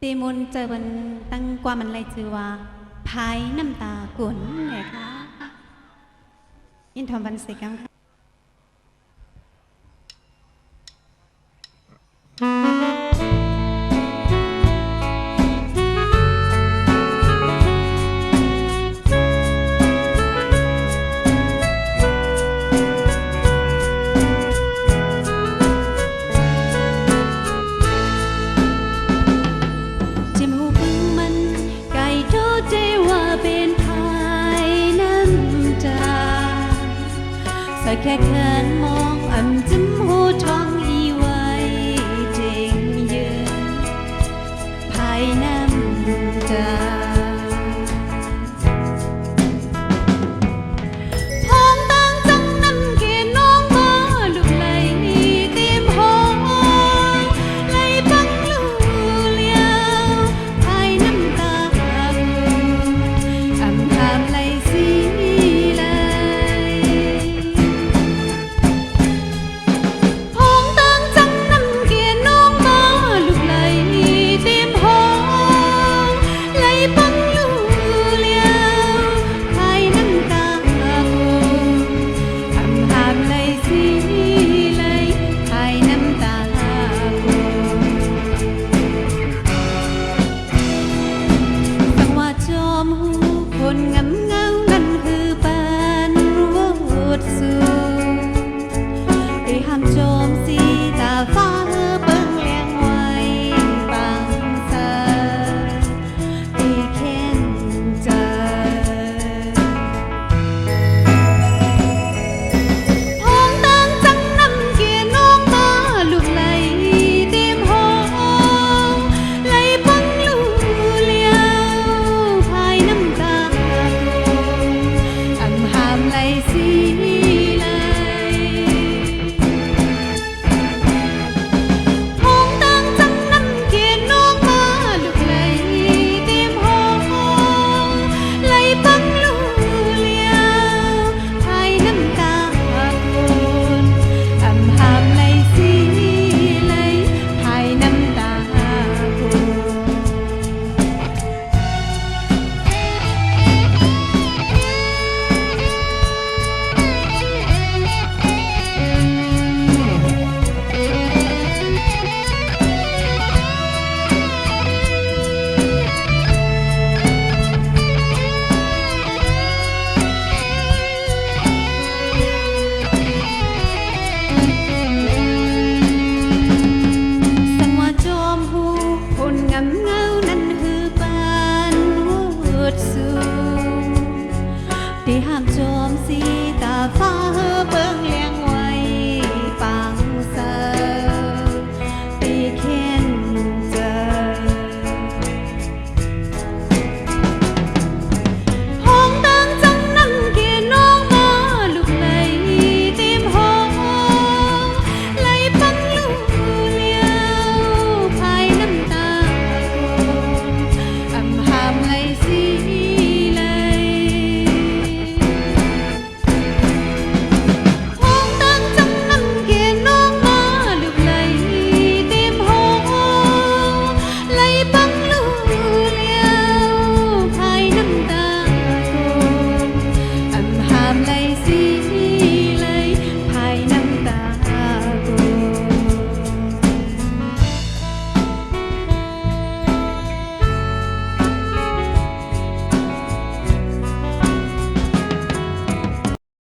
ตีมุนเจอบันตั้งกว่ามันเลยจือว่าพายน้ำตากุนเลยค่ะอินทอมบันเสกังค่ะแค่แค่มองอ่ำจิ้มหูท้องอีไว้เจงยืนภายน้ำตาพองตั้งจังน้ำเกน้องมาลูกไหลเต็มห้องไหลปังลูเลียวภายน้ำตาอ่ำหามไหลสีคนงำเงานั่นคือปานวัดสูได้ห้ามโจมสีตาฟ้าเบิ่งเลี้ยงไว้ปังเสาได้เข็นใจพองตั้งจังน้ำเกียน้องมาลูกไหลเต็มห้องไหลปังลูเลียวภายน้ำตาไหลสีไหลพองตั้งจังน้ำเกียน้องมาลูกไหลเต็มห้องไหลปังลูเลียวภายน้ำตาคนอ่ำหามไหลสีไหลภายน้ำตาคนงำเงานั่นคือปานวัดสูได้ห้ามโจมสีตาฟ้าเบิ่งเลี้ยงไว้ปังเสาได้เข็น